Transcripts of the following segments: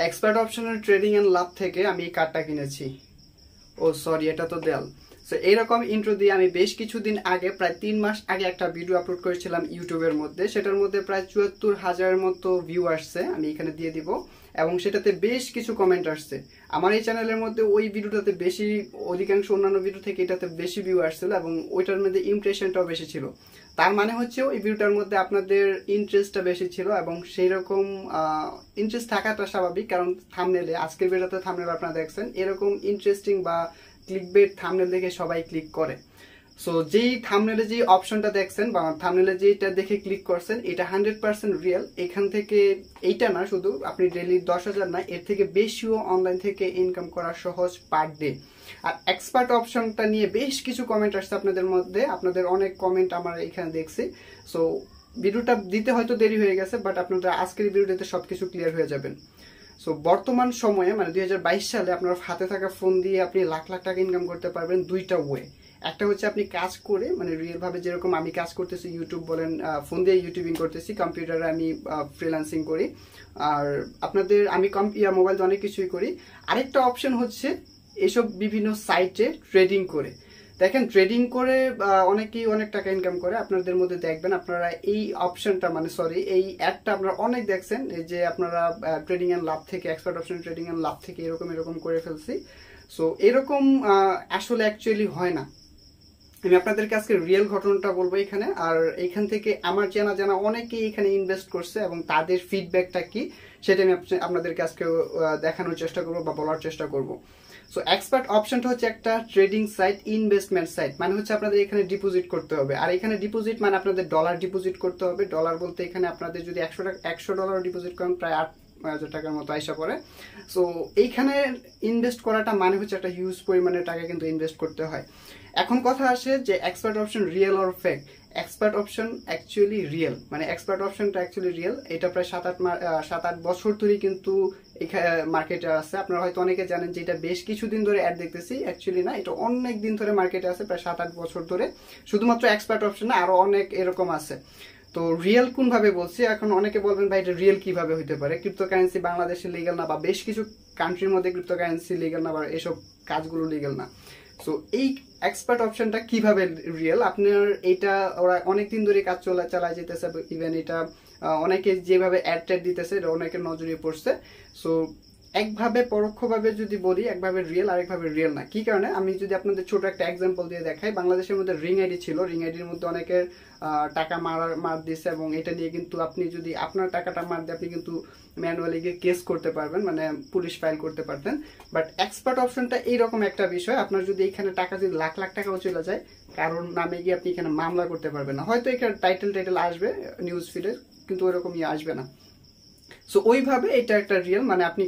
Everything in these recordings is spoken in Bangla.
এক্সপার্ট অপশনের ট্রেডিং এন্ড লাভ থেকে আমি এই কার্ডটা কিনেছি। ও সরি, এটা তো দেয়াল। সো এইরকম ইন্ট্রো দিয়ে আমি বেশ কিছুদিন আগে, প্রায় 3 মাস আগে একটা ভিডিও আপলোড করেছিলাম ইউটিউবের মধ্যে। সেটার মধ্যে প্রায় ৭৪,০০০ মতো ভিউ আসছে, আমি এখানে দিয়ে দিব। এবং সেটাতে বেশ কিছু কমেন্ট আসছে। আমার এই চ্যানেলের মধ্যে ওই ভিডিওটাতে বেশি, অধিকাংশ অন্যান্য ভিডিও থেকে এটাতে বেশি ভিউ আসছিল এবং ওইটার মধ্যে ইমপ্রেশনটাও বেশি ছিল। তার মানে হচ্ছে ওই ভিডিওটার মধ্যে আপনাদের ইন্টারেস্টটা বেশি ছিল এবং সেই রকম ইন্টারেস্ট থাকাটা স্বাভাবিক, কারণ থাম্বনেলে, আজকের ভিডিওতে থাম্বনেল আপনারা দেখছেন, এরকম ইন্টারেস্টিং বা ক্লিকবেট থাম্বনেল দেখে সবাই ক্লিক করে। সো যেই থাম্বনেলে যে অপশনটা দেখছেন বা থাম্বনেলে যেটা দেখে ক্লিক করছেন, এটা 100% রিয়েল। এখান থেকে এইটা না, শুধু আপনি ডেইলি 10,000 না, এর থেকে বেশিও অনলাইন থেকে ইনকাম করা সহজ পার ডে। আর এক্সপার্ট অপশনটা নিয়ে বেশ কিছু কমেন্ট আসছে আপনাদের মধ্যে, আপনাদের অনেক কমেন্ট আমার এখানে দেখছি। সো ভিডিওটা দিতে হয়তো দেরি হয়ে গেছে, বাট আপনারা আজকের ভিডিওতে সবকিছু ক্লিয়ার হয়ে যাবেন। সো বর্তমান সময়ে মানে 2022 সালে আপনার হাতে থাকা ফোন দিয়ে আপনি লাখ লাখ টাকা ইনকাম করতে পারবেন দুইটা ওয়ে। একটা হচ্ছে আপনি কাজ করে, মানে রিয়েল ভাবে, যেরকম আমি কাজ করতেছি, ইউটিউব বলেন, ফোন দিয়ে ইউটিউবিং করতেছি, কম্পিউটারে আমি ফ্রিল্যান্সিং করি, আর আপনাদের আমি মোবাইল দিয়ে অনেক কিছুই করি। আরেকটা অপশন হচ্ছে এসব বিভিন্ন সাইটে ট্রেডিং করে। দেখেন, ট্রেডিং করে অনেকেই অনেক টাকা ইনকাম করে। আপনাদের মধ্যে দেখবেন আপনারা এই অপশনটা, মানে সরি, এই অ্যাডটা আপনারা অনেক দেখছেন, এই যে আপনারা ট্রেডিং এন্ড লাভ থেকে, এক্সপার্ট অপশন ট্রেডিং এন্ড লাভ থেকে এরকম করে ফেলছি। সো এরকম আসলে অ্যাকচুয়ালি হয় না। আমি আপনাদেরকে আজকে রিয়েল ঘটনাটা বলবো এখানে, আর এখান থেকে আমার জানা অনেকেই এখানে ইনভেস্ট করছে এবং তাদের ফিডব্যাকটা কি সেটা আমি আপনাদেরকে আজকে দেখানোর চেষ্টা করবো বা বলার চেষ্টা করবো। সো এক্সপার্ট অপশনটা হচ্ছে একটা ট্রেডিং সাইট, ইনভেস্টমেন্ট সাইট। মানে হচ্ছে আপনাদের এখানে ডিপোজিট করতে হবে, আর এখানে ডিপোজিট মানে আপনাদের ডলার ডিপোজিট করতে হবে। ডলার বলতে এখানে আপনাদের যদি $100 ডিপোজিট করেন, প্রায় 8,000 টাকার মতো আইসা পড়ে। সো এইখানে ইনভেস্ট করাটা মানে হচ্ছে একটা হিউজ পরিমাণের টাকা কিন্তু ইনভেস্ট করতে হয়। এখন কথা আসে যে expert option real or fake. Expert option actually real, মানে এক্সপার্ট অপশনটা অ্যাকচুয়ালি রিয়েল। এটা প্রায় 7-8 বছর ধরে কিন্তু মার্কেটে আছে। আপনারা হয়তো অনেকে জানেন যে এটা বেশ কিছুদিন ধরে অ্যাড দেখতেছি, অ্যাকচুয়ালি না, এটা অনেক দিন ধরে মার্কেটে আছে, প্রায় 7-8 বছর ধরে। শুধুমাত্র এক্সপার্ট অপশন না, আরো অনেক এরকম আছে। তো রিয়েল কোন ভাবে বলছি, এখন অনেকে বলবেন ভাই এটা রিয়েল কিভাবে হইতে পারে, ক্রিপ্টোকারেন্সি বাংলাদেশে লিগ্যাল না, বা বেশ কিছু কান্ট্রির মধ্যে ক্রিপ্টোকারেন্সি লিগ্যাল না, বা এসব কাজগুলো লিগ্যাল না। সো এই এক্সপার্ট অপশনটা কিভাবে রিয়েল, আপনার এটা ওরা অনেকদিন ধরে কাজ চালায় যেতেছে, ইভেন এটা অনেকে যেভাবে অ্যাড ট্যাড দিতেছে এটা অনেকের নজরে পড়ছে। সো একভাবে পরোক্ষভাবে যদি বলি, একভাবে রিয়েল, আরেকভাবে রিয়েল না। কি কারণে, আমি যদি আপনাদের ছোট একটা এক্সাম্পল দিয়ে দেখাই। বাংলাদেশের মধ্যে রিং আইডি ছিল, রিং আইডির মধ্যে অনেকের টাকা মার দিচ্ছে, এবং এটা নিয়ে কিন্তু আপনি যদি আপনার টাকাটা মার দিয়ে আপনি কিন্তু ম্যানুয়ালি গিয়ে কেস করতে পারবেন, মানে পুলিশ ফাইল করতে পারতেন। বাট এক্সপার্ট অপশনটা এইরকম একটা বিষয়, আপনার যদি এখানে টাকা যদি লাখ লাখ টাকাও চলে যায়, কারণ নামে গিয়ে আপনি এখানে মামলা করতে পারবেন না। হয়তো এখানে টাইটেল আসবে নিউজ ফিডে, কিন্তু ওইরকমই আসবে না। সো ওইভাবে এটা একটা রিয়েল, মানে আপনি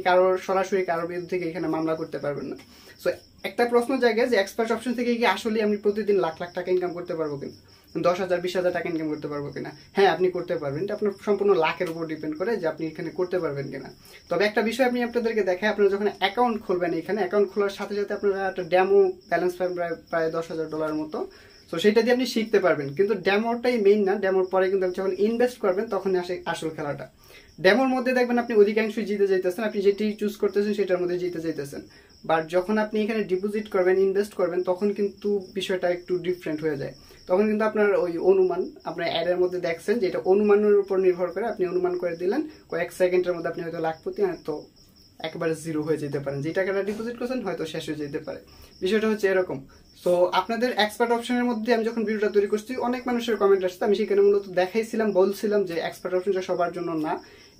সরাসরি কারোর বিরুদ্ধে এখানে মামলা করতে পারবেন না। সো একটা প্রশ্ন জায়গায় যে এক্সপার্ট অপশন থেকে কি আসলে আমি প্রতিদিন লাখ লাখ টাকা ইনকাম করতে পারবো কিনা, 10,000 20,000 টাকা ইনকাম করতে পারবো কিনা? হ্যাঁ, আপনি করতে পারবেন। এটা আপনার সম্পূর্ণ লাখের উপর ডিপেন্ড করে যে আপনি এখানে করতে পারবেন কিনা। তবে একটা বিষয় আমি আপনাদেরকে দেখাই, আপনারা যখন অ্যাকাউন্ট খুলবেন, এখানে অ্যাকাউন্ট খোলার সাথে সাথে আপনারা একটা ডেমো ব্যালেন্স পাবেন প্রায় $10,000 মতো। তো সেটা দিয়ে আপনি শিখতে পারবেন, কিন্তু ডেমোটাই মেইন না। ডেমোর পরে কিন্তু যখন ইনভেস্ট করবেন তখনই আসে আসল খেলাটা। ডেমোর মধ্যে দেখবেন আপনি অধিকাংশই জিতে যাইতেছেন, আপনি যেটি চুজ করতেছেন সেটার মধ্যে জিতে যাইতেছেন। বাট যখন আপনি এখানে ডিপোজিট করবেন, ইনভেস্ট করবেন, তখন কিন্তু বিষয়টা একটু ডিফারেন্ট হয়ে যায়। তখন কিন্তু আপনার ওই অনুমান, আপনার অ্যাডের মধ্যে দেখছেন যে এটা অনুমানের উপর নির্ভর করে, আপনি অনুমান করে দিলেন, কয়েক সেকেন্ডের মধ্যে আপনি হয়তো লাখপতি, হয়তো একেবারে জিরো হয়ে যেতে পারেন। যে টাকাটা ডিপোজিট করছেন হয়তো শেষ হয়ে যেতে পারে। বিষয়টা হচ্ছে এরকম। সো আপনাদের এক্সপার্ট অপশনের মধ্যে আমি যখন ভিডিওটা তৈরি করছি, অনেক মানুষের কমেন্ট আসছে। আমি সেখানে মূলত দেখাইছিলাম, বলছিলাম যে এক্সপার্ট অপশনটা সবার জন্য না।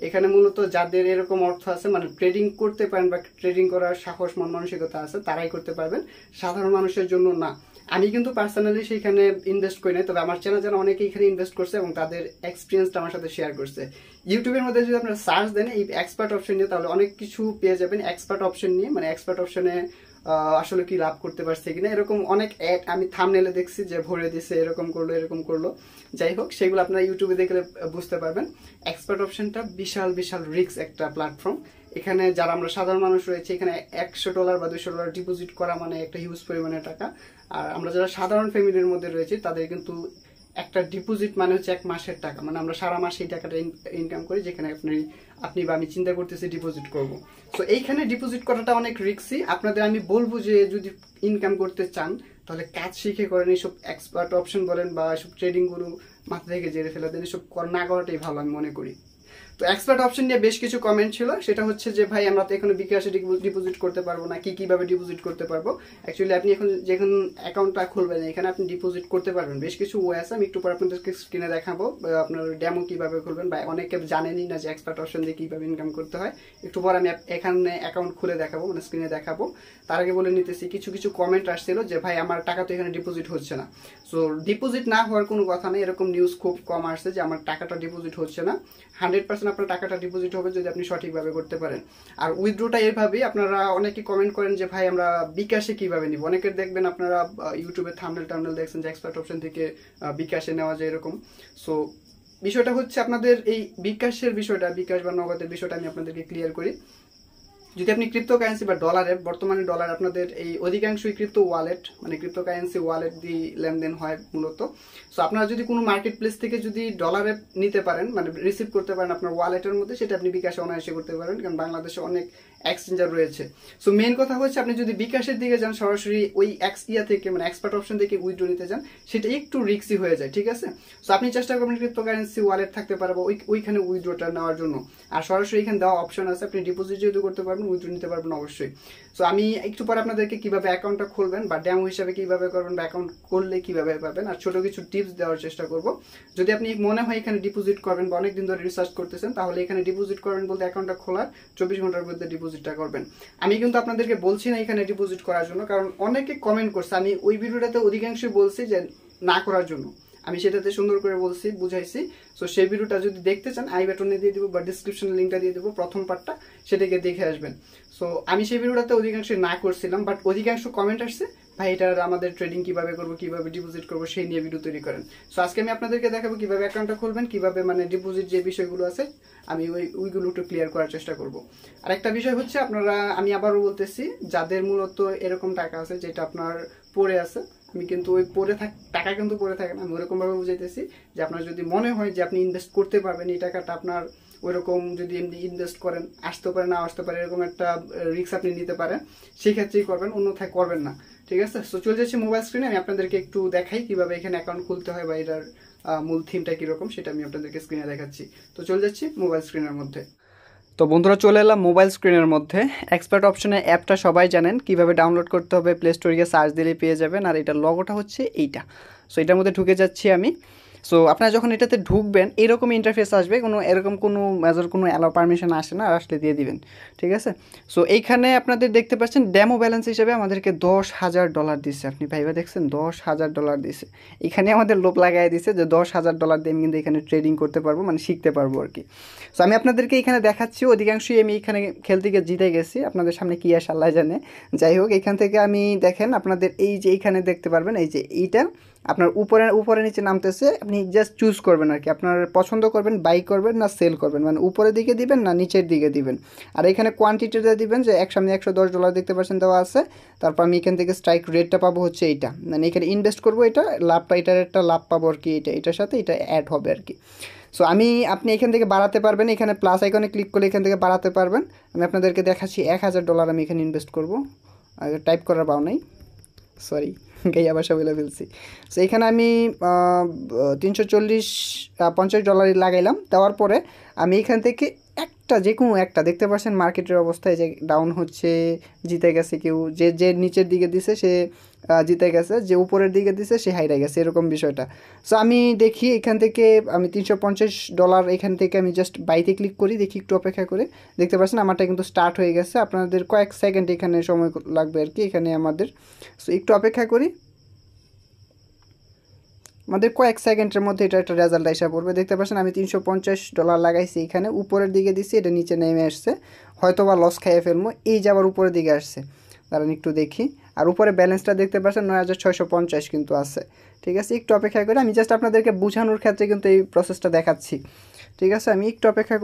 এখানে মূলত যাদের এরকম অর্থ আছে, মানে ট্রেডিং করতে পারেন বা ট্রেডিং করার সাহস, মন মানসিকতা আছে, তারাই করতে পারবেন, সাধারণ মানুষের জন্য না। আমি কিন্তু পার্সোনালি সেখানে ইনভেস্ট করি নাই, তবে আমার চেনা অনেকে এখানে ইনভেস্ট করছে এবং তাদের এক্সপিরিয়েন্সটা আমার সাথে শেয়ার করছে। ইউটিউবের মধ্যে যদি আপনারা সার্চ দেন এই এক্সপার্ট অপশন নিয়ে, তাহলে অনেক কিছু পেয়ে যাবেন এক্সপার্ট অপশন নিয়ে, মানে এক্সপার্ট অপশনে আসলে কি লাভ করতে পারছে কিনা, এরকম অনেক অ্যাড আমি থাম্বনেলে দেখছি যে ভরে দিছে, এরকম করলো। যাই হোক, সেগুলো আপনারা ইউটিউবে দেখলে বুঝতে পারবেন। এক্সপার্ট অপশনটা বিশাল রিস্ক একটা প্ল্যাটফর্ম। এখানে যারা আমরা সাধারণ মানুষ রয়েছে, এখানে $100 বা $200 ডিপোজিট করা মানে একটা হিউজ পরিমাণের টাকা। আর আমরা যারা সাধারণ ফ্যামিলির মধ্যে রয়েছে, তাদের কিন্তু একটা ডিপোজিট মানে হচ্ছে 1 মাসের টাকা, মানে আমরা সারা মাস এই টাকাটা ইনকাম করি, যেখানে আপনি বা আমি চিন্তা করতেছি ডিপোজিট করব। সো এইখানে ডিপোজিট করাটা অনেক রিস্কি। আপনাদের আমি বলবো যে যদি ইনকাম করতে চান তাহলে কাজ শিখে করেন, এইসব এক্সপার্ট অপশন বলেন বা এসব ট্রেডিং গুলো মাথা থেকে জেরে ফেলে দেন, এসব না করাটাই ভালো আমি মনে করি। তো এক্সপার্ট অপশন নিয়ে বেশ কিছু কমেন্ট ছিল, সেটা হচ্ছে যে ভাই আমরা তো এখানে বিকাশে ডিপোজিট করতে পারবো না, কিভাবে ডিপোজিট করতে পারবো। অ্যাকচুয়ালি আপনি এখন যখন অ্যাকাউন্টটা খুলবেন এখানে আপনি ডিপোজিট করতে পারবেন, বেশ কিছু ওয়ে আছে, আমি একটু পর আপনাদেরকে স্ক্রিনে দেখাবো আপনার ডেমো কিভাবে খুলবেন, বা অনেকে জানেনই না যে এক্সপার্ট অপশন দিয়ে কিভাবে ইনকাম করতে হয়। একটু পর আমি এখানে অ্যাকাউন্ট খুলে দেখাবো, মানে স্ক্রিনে দেখাবো। তার আগে বলে নিতেছি কিছু কমেন্ট আসছিল যে ভাই আমার টাকা তো এখানে ডিপোজিট হচ্ছে না। সো ডিপোজিট না হওয়ার কোনো কথা নেই, এরকম নিউজ খুব কম আসছে যে আমার টাকাটা ডিপোজিট হচ্ছে না। 100% আপনার টাকাটা ডিপোজিট হবে যদি আপনি সঠিকভাবে করতে পারেন। আর উইথড্রোটা এইভাবেই, আপনারা অনেকে কমেন্ট করেন যে ভাই আমরা বিকাশে কিভাবে নিব, অনেকের দেখবেন আপনারা ইউটিউবে থাম্বনেল দেখছেন যে এক্সপার্ট অপশন থেকে বিকাশে নেওয়া যায় এরকম। সো বিষয়টা হচ্ছে আপনাদের এই বিকাশের বিষয়টা, বিকাশ বা নগদের বিষয়টা আমি আপনাদেরকে ক্লিয়ার করি। যদি আপনি ক্রিপ্টো কারেন্সি বা ডলারে, বর্তমানে ডলার আপনাদের এই অধিকাংশই ক্রিপ্টো ওয়ালেট, মানে ক্রিপ্টো কারেন্সি ওয়ালেট দিয়ে লেনদেন হয় মূলত। সো আপনারা যদি কোনো মার্কেট প্লেস থেকে যদি ডলারে নিতে পারেন, মানে রিসিভ করতে পারেন আপনার ওয়ালেটের মধ্যে, সেটা আপনি বিকাশে অনায়াসে করতে পারেন, কারণ বাংলাদেশে অনেক এক্সচেঞ্জার রয়েছে। সো মেইন কথা হচ্ছে আপনি যদি বিকাশের দিকে যান সরাসরি ওই থেকে, মানে এক্সপার্ট অপশন থেকে উইথড্র নিতে যান, সেটা একটু রিস্কি হয়ে যায়, ঠিক আছে। সো আপনি চেষ্টা করবেন ক্রিপ্টো কারেন্সি ওয়ালেট থাকতে পারবো ওইখানে উইথড্রটা নেওয়ার জন্য। আর সরাসরি এখানে দেওয়া অপশন আছে, আপনি ডিপোজিট যেহেতু করতে পারবেন উইথড্র নিতে পারবেন অবশ্যই। সো আমি একটু পরে আপনাদেরকে কিভাবে অ্যাকাউন্টটা খুলবেন বা ডেমো হিসাবে কিভাবে করবেন বা অ্যাকাউন্ট করলে কিভাবে পাবেন আর ছোট কিছু টিপস দেওয়ার চেষ্টা করব। যদি আপনি মনে হয় এখানে ডিপোজিট করবেন বা অনেকদিন ধরে রিসার্চ করতেছেন, তাহলে এখানে ডিপোজিট করবেন বলতে অ্যাকাউন্টটা খোলার 24 ঘন্টার মধ্যে ডিপোজিটটা করবেন। আমি কিন্তু আপনাদেরকে বলছি না এখানে ডিপোজিট করার জন্য, কারণ অনেকে কমেন্ট করছে, আমি ওই ভিডিওটাতে অধিকাংশই বলছি যে না করার জন্য, আমি সেটাতে সুন্দর করে বলছি, বুঝাইছি। সো সেই ভিডিওটা যদি দেখতে চান আই বাটনে দিয়ে দিব বা ডিসক্রিপশনে লিঙ্কটা দিয়ে দেবো, প্রথম পার্টটা, সেটাকে দেখে আসবেন। সো আমি সেই ভিডিওটাতে অধিকাংশ না করছিলাম, বাট অধিকাংশ কমেন্ট আসছে ভাই এটার আমাদের ট্রেডিং কিভাবে করবো, কিভাবে ডিপোজিট করবো, সেই নিয়ে ভিডিও তৈরি করেন। সো আজকে আমি আপনাদেরকে দেখাবো কিভাবে অ্যাকাউন্টটা খুলবেন, কিভাবে মানে ডিপোজিট যে বিষয়গুলো আছে আমি ওইগুলো একটু ক্লিয়ার করার চেষ্টা করব। আর একটা বিষয় হচ্ছে আপনারা, আমি আবারও বলতেছি, যাদের মূলত এরকম টাকা আছে যেটা আপনার পড়ে আছে, আমি কিন্তু ওই টাকা কিন্তু পড়ে থাকে না, আমি ওরকম ভাবে বুঝাইতেছি যে আপনার যদি মনে হয় যে আপনি ইনভেস্ট করতে পারবেন এই টাকাটা, আপনার ওইরকম যদি এমনি ইনভেস্ট করেন, আসতে পারে না আসতে পারে, এরকম একটা রিস্ক আপনি নিতে পারেন, সেই ক্ষেত্রেই করবেন, অন্যথায় করবেন না, ঠিক আছে। সো চলে যাচ্ছি মোবাইল স্ক্রিনে, আমি আপনাদেরকে একটু দেখাই কিভাবে এখানে অ্যাকাউন্ট খুলতে হয় বা এটার মূল থিমটা কিরকম সেটা আমি আপনাদেরকে স্ক্রিনে দেখাচ্ছি। তো চলে যাচ্ছি মোবাইল স্ক্রিনের মধ্যে। তো বন্ধুরা চলে এলাম মোবাইল স্ক্রিনের মধ্যে। এক্সপার্ট অপশনে অ্যাপটা সবাই জানেন কিভাবে ডাউনলোড করতে হবে, প্লে স্টোরে গিয়ে সার্চ দিলেই পেয়ে যাবেন। আর এটার লগোটা হচ্ছে এইটা। সো এটার মধ্যে ঢুকে যাচ্ছি আমি। সো আপনারা যখন এটাতে ঢুকবেন এরকম ইন্টারফেস আসবে, এরকম কোনো মেজর কোনো অ্যালাউ পারমিশন আসে না, আসলে দিয়ে দিবেন, ঠিক আছে। সো এইখানে আপনাদের দেখতে পাচ্ছেন ডেমো ব্যালেন্স হিসেবে আমাদেরকে $10,000 দিচ্ছে। আপনি ভাইবা দেখছেন $10,000 দিছে। এখানে আমাদের লোভ লাগাই দিছে যে $10,000 দিয়ে আমি কিন্তু এখানে ট্রেডিং করতে পারবো, মানে শিখতে পারবো আর কি। সো আমি আপনাদেরকে এখানে দেখাচ্ছি, অধিকাংশই আমি এখানে খেলতে গিয়ে জিতে গেছি, আপনাদের সামনে কি আসে আল্লাহ জানে। যাই হোক, এখান থেকে আমি দেখেন আপনাদের এই যে এইখানে দেখতে পারবেন এই যে এইটা আপনার উপরে নিচে নামতেছে, আপনি জাস্ট চুজ করবেন আর কি, আপনার পছন্দ করবেন বাই করবেন না সেল করবেন, মানে উপরের দিকে দিবেন না নিচের দিকে দিবেন। আর এখানে কোয়ান্টিটিটা দিবেন যে সামনে $110 দেখতে পাচ্ছেন দেওয়া আছে। তারপর আমি এখান থেকে স্ট্রাইক রেটটা পাবো হচ্ছে এইটা, মানে এখানে ইনভেস্ট করবো, এটা লাভটা, এটার একটা লাভ পাবো আর কি, এটার সাথে এটা অ্যাড হবে আর কি। সো আপনি এখান থেকে বাড়াতে পারবেন, এখানে প্লাস আইকনে ক্লিক করলে এখান থেকে বাড়াতে পারবেন। আমি আপনাদেরকে দেখাচ্ছি $1,000 আমি এখানে ইনভেস্ট করবো, টাইপ করার পাও নাই, সরি গাইয়া ভাষা বলে ফেলছি। সো এখানে আমি $350 লাগাইলাম। দেওয়ার পরে আমি এখান থেকে যে কোনো একটা দেখতে পাচ্ছেন মার্কেটের অবস্থায় যে ডাউন হচ্ছে, জিতে গেছে কেউ, যে নিচের দিকে দিছে সে জিতে গেছে, যে উপরের দিকে দিছে সে হাইরা গেছে, এরকম বিষয়টা। সো আমি দেখি এখান থেকে আমি $350 এখান থেকে আমি জাস্ট বাইতে ক্লিক করি, দেখি একটু অপেক্ষা করে, দেখতে পাচ্ছেন আমারটা কিন্তু স্টার্ট হয়ে গেছে। আপনাদের কয়েক সেকেন্ড এখানে সময় লাগবে আর কি এখানে আমাদের। সো একটু অপেক্ষা করি, আমাদের কয়েক সেকেন্ডের মধ্যে এটা একটা রেজাল্ট এসে পড়বে। দেখতে পাচ্ছেন আমি $350 লাগাইছি, এখানে উপরের দিকে দিছি, এটা নিচে নেমে আসছে, হয়তো বা লস খাইয়ে ফেলবো। এই যে আবার উপরের দিকে আসছে, দাঁড়ান একটু দেখি। আর উপরে ব্যালেন্সটা দেখতে পাচ্ছেন 9,650 কিন্তু আছে, ঠিক আছে। একটু অপেক্ষা করে, আমি জাস্ট আপনাদেরকে বোঝানোর ক্ষেত্রে কিন্তু এই প্রসেসটা দেখাচ্ছি, ঠিক আছে। আমি একটু অপেক্ষা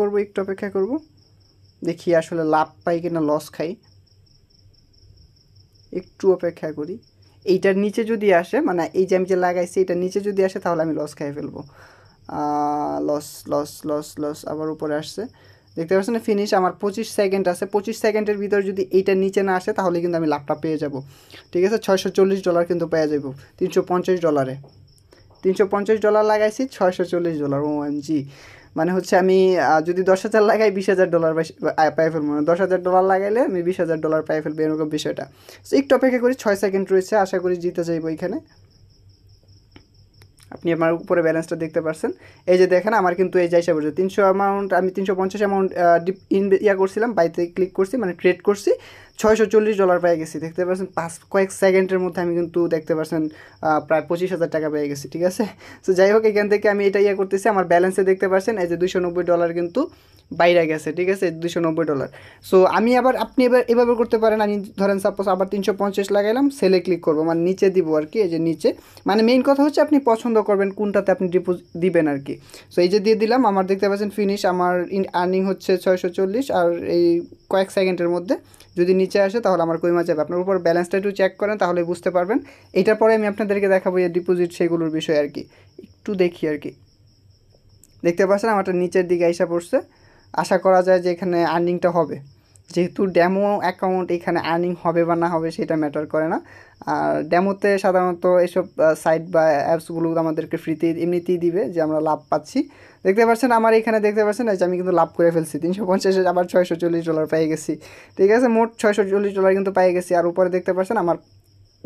করব, দেখি আসলে লাভ পাই কিনা লস খাই, একটু অপেক্ষা করি। এইটার নিচে যদি আসে, মানে এই যে আমি যে লাগাইছি এটার নিচে যদি আসে তাহলে আমি লস খাই ফেলবো। লস লস লস লস আবার উপরে আসছে, দেখতে পাচ্ছেন না ফিনিশ। আমার 25 সেকেন্ড আছে, 25 সেকেন্ডের ভিতর যদি এইটার নিচে না আসে তাহলে কিন্তু আমি লাভটা পেয়ে যাব। ঠিক আছে, $640 কিন্তু পেয়ে যাব 350 ডলারে। $350 লাগাইছি, $640। OMG, মানে হচ্ছে আমি যদি 10,000 লাগাই $20,000 পাই ফেলবো, মানে $10,000 লাগাইলে আমি $20,000 পাই ফেলবো, এরকম বিষয়টা। তো একটু অপেক্ষা করি, 6 সেকেন্ড রয়েছে, আশা করি জিতে যাইব এখানে। আপনি আমার উপরে ব্যালেন্সটা দেখতে পাচ্ছেন, এই যে দেখেন আমার কিন্তু এই যাইসা পড়ছে 300 অ্যামাউন্ট, আমি 350 অ্যামাউন্ট করছিলাম, বাইতে ক্লিক করছি, মানে ট্রেড করছি, $640 পেয়ে গেছি। দেখতে পাচ্ছেন কয়েক সেকেন্ডের মধ্যে আমি কিন্তু দেখতে পাচ্ছেন প্রায় 25,000 টাকা পেয়ে গেছি। ঠিক আছে, সো যাই হোক এখান থেকে আমি এটা করতেছি, আমার ব্যালেন্সে দেখতে পাচ্ছেন এই যে $290 কিন্তু বাইরে গেছে। ঠিক আছে, $290। সো আমি আপনি এভাবে করতে পারেন। আমি ধরেন সাপোজ আবার 350 লাগাইলাম, সেলে ক্লিক করবো, মানে নিচে দিব আর কি, এই যে নিচে, মানে মেইন কথা হচ্ছে আপনি পছন্দ করবেন কোনটাতে আপনি ডিপোজিট দিবেন আর কি। সো এই যে দিয়ে দিলাম, আমার দেখতে পাচ্ছেন ফিনিশ, আমার আর্নিং হচ্ছে 640, আর এই কয়েক সেকেন্ডের মধ্যে যদি নিচে আসে তাহলে আমার কমে যাবে। আপনার উপর ব্যালেন্সটা একটু চেক করেন তাহলে বুঝতে পারবেন। এটার পরে আমি আপনাদেরকে দেখাবো এই ডিপোজিট সেগুলোর বিষয় আর কি, একটু দেখি আর কি। দেখতে পাচ্ছেন আমারটা নিচের দিকে আইসা পড়ছে, আশা করা যায় যে এখানে আর্নিংটা হবে, যেহেতু ডেমো অ্যাকাউন্ট, এখানে আর্নিং হবে বা না হবে সেটা ম্যাটার করে না। আর ডেমোতে সাধারণত এসব সাইট বা অ্যাপসগুলো আমাদেরকে ফ্রিতে এমনিতেই দিবে, যে আমরা লাভ পাচ্ছি। দেখতে পাচ্ছেন আমার এখানে দেখতে পাচ্ছেন যে আমি কিন্তু লাভ করে ফেলছি, 350 আবার $640 পেয়ে গেছি। ঠিক আছে, মোট $640 কিন্তু পেয়ে গেছি। আর উপরে দেখতে পাচ্ছেন আমার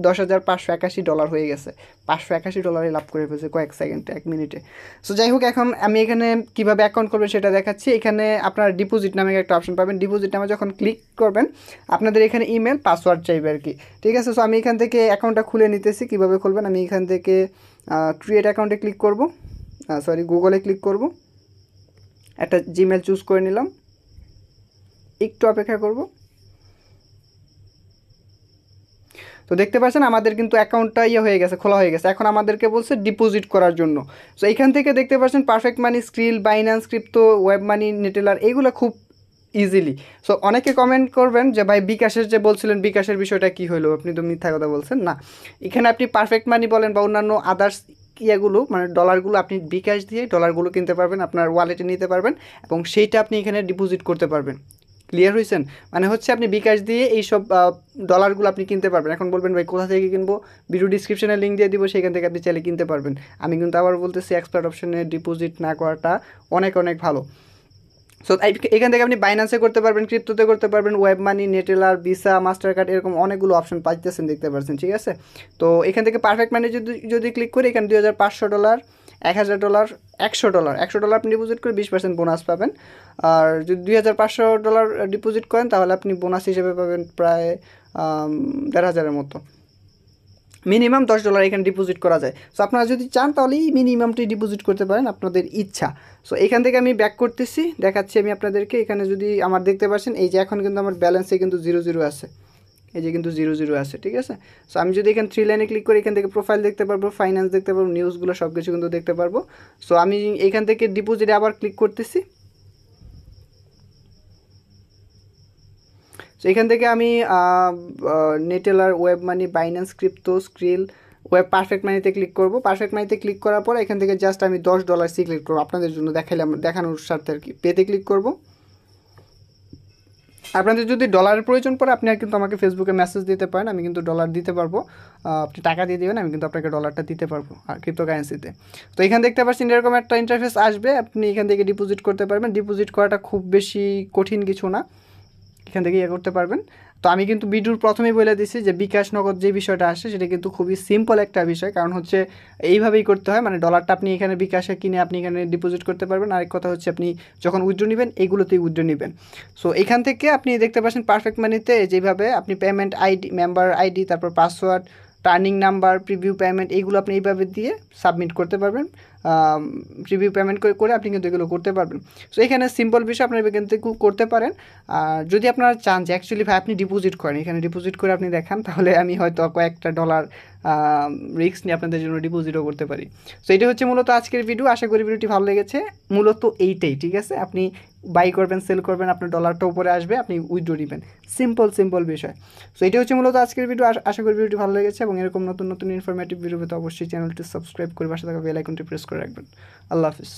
$10,581 হয়ে গেছে, $581 লাভ করে ফেলছে কয়েক সেকেন্ডে, 1 মিনিটে। সো যাই হোক, এখন আমি এখানে কীভাবে অ্যাকাউন্ট করবেন সেটা দেখাচ্ছি। এখানে আপনার ডিপোজিট নামে একটা অপশন পাবেন, ডিপোজিট নামে যখন ক্লিক করবেন আপনাদের এখানে ইমেল পাসওয়ার্ড চাইবে আর কি। ঠিক আছে, সো আমি এখান থেকে অ্যাকাউন্টটা খুলে নিতেছি। কীভাবে খুলবেন, আমি এখান থেকে ক্রিয়েট অ্যাকাউন্টে ক্লিক করব, গুগলে ক্লিক করব, একটা জিমেল চুজ করে নিলাম, একটু অপেক্ষা করব। তো দেখতে পাচ্ছেন আমাদের কিন্তু অ্যাকাউন্টটা হয়ে গেছে, খোলা হয়ে গেছে। এখন আমাদেরকে বলছে ডিপোজিট করার জন্য। সো এখান থেকে দেখতে পাচ্ছেন perfect money, Skrill, Binance, crypto, web money, Neteller, এইগুলো খুব ইজিলি। সো অনেকে কমেন্ট করবেন যে ভাই বিকাশের যে বলছিলেন, বিকাশের বিষয়টা কি হলো, আপনি তো মিথ্যা কথা বলছেন। না, এখানে আপনি পারফেক্ট মানি বলেন বা অন্যান্য আদার্স মানে ডলারগুলো আপনি বিকাশ দিয়ে ডলারগুলো কিনতে পারবেন, আপনার ওয়ালেটে নিতে পারবেন, এবং সেইটা আপনি এখানে ডিপোজিট করতে পারবেন। ক্লিয়ার হয়েছেন? মানে হচ্ছে আপনি বিকাশ দিয়ে এইসব ডলারগুলো আপনি কিনতে পারবেন। এখন বলবেন ভাই কোথা থেকে কিনবো, ভিডিও ডিসক্রিপশনে লিঙ্ক দিয়ে দিব, সেখান থেকে আপনি চাইলে কিনতে পারবেন। আমি কিন্তু আবার বলতেছি এক্সপার্ট অপশনে ডিপোজিট না করাটা অনেক অনেক ভালো। সো এখান থেকে আপনি বাইন্যান্সে করতে পারবেন, ক্রিপ্টোতে করতে পারবেন, web money, Neteller, visa, master card, এরকম অনেকগুলো অপশন পাইতেছেন, দেখতে পাচ্ছেন। ঠিক আছে, তো এখান থেকে পারফেক্ট মানি যদি ক্লিক করি, এখানে $2,500, $1,000, $100 আপনি ডিপোজিট করে 20% বোনাস পাবেন। আর যদি $2,500 ডিপোজিট করেন তাহলে আপনি বোনাস হিসেবে পাবেন প্রায় 1,500-এর মতো। মিনিমাম $10 এখানে ডিপোজিট করা যায়। সো আপনারা যদি চান তাহলে এই মিনিমামটি ডিপোজিট করতে পারেন, আপনাদের ইচ্ছা। সো এখান থেকে আমি ব্যাক করতেছি, দেখাচ্ছি আমি আপনাদেরকে। এখানে যদি আমার দেখতে পাচ্ছেন এই যে এখন কিন্তু আমার ব্যালেন্সে কিন্তু 0 আছে, এই যে কিন্তু 0 আছে। ঠিক আছে, সো আমি যদি এখানে 3 লাইনে ক্লিক করি, এখান থেকে প্রোফাইল দেখতে পারবো, ফাইন্যান্স দেখতে পারবো, নিউজগুলো সব কিছু কিন্তু দেখতে পারবো। সো আমি এখান থেকে ডিপোজিটে আবার ক্লিক করতেছি। সো এখান থেকে আমি Neteller, web money, Binance, crypto, krill, web perfect মানিতে ক্লিক করব। পারফেক্ট মানিতে ক্লিক করার পর এখান থেকে জাস্ট আমি $10 সিলেক্ট করবো, আপনাদের জন্য দেখানোর স্বার্থে আর কি। পেতে ক্লিক করব। আপনাদের যদি ডলারের প্রয়োজন পড়ে আপনি কিন্তু আমাকে ফেসবুকে মেসেজ দিতে পারেন, আমি কিন্তু ডলার দিতে পারবো। আপনি টাকা দিয়ে দেবেন, আমি কিন্তু আপনাকে ডলারটা দিতে পারবো আর ক্রিপ্টোকারেন্সিতে। তো এখানে দেখতে পাচ্ছেন এরকম একটা ইন্টারফেস আসবে, আপনি এখান থেকে ডিপোজিট করতে পারবেন। ডিপোজিট করাটা খুব বেশি কঠিন কিছু না, এখান থেকে করতে পারবেন। তো আমি কিন্তু ভিডিওর প্রথমেই বলে দিচ্ছি যে বিকাশ নগদ যে বিষয়টা আসে সেটা কিন্তু খুবই সিম্পল একটা বিষয়, কারণ হচ্ছে এইভাবেই করতে হয়। মানে ডলারটা আপনি এখানে বিকাশে কিনে আপনি এখানে ডিপোজিট করতে পারবেন। আরেক কথা হচ্ছে আপনি যখন উইথড্র নেবেন এগুলোতেই উইথড্র নেবেন। সো এখান থেকে আপনি দেখতে পাচ্ছেন পারফেক্ট মানিতে যেভাবে আপনি পেমেন্ট আইডি, মেম্বার আইডি, তারপর password, turning number, preview payment, এইগুলো আপনি এইভাবে দিয়ে সাবমিট করতে পারবেন। প্রিভিউ পেমেন্ট করে আপনি কিন্তু এগুলো করতে পারবেন। সো এখানে সিম্পল বিষয় আপনারা এখান থেকে করতে পারেন। আর যদি আপনারা চান যে অ্যাকচুয়ালি ভাই আপনি ডিপোজিট করেন, এখানে ডিপোজিট করে আপনি দেখান, তাহলে আমি হয়তো কয়েকটা ডলার রিস্ক নিয়ে আপনাদের জন্য ডিপোজিটও করতে পারি। সো এটা হচ্ছে মূলত আজকের ভিডিও। আশা করি ভিডিওটি ভালো লেগেছে। মূলত এইটাই, ঠিক আছে? আপনি বাই করবেন, সেল করবেন, আপনার ডলারটা উপরে আসবে, আপনি উইথড্র নেবেন। সিম্পল বিষয়। সো এটা হচ্ছে মূলত আজকের ভিডিও। আশা করি ভিডিওটি ভালো লেগেছে, এবং এরকম নতুন নতুন ইনফরমেটিভ ভিডিও পেতে অবশ্যই চ্যানেলটি সাবস্ক্রাইব করে পাশে থাকা বেল আইকনটি প্রেস করে রাখবেন। আল্লাহ হাফিজ।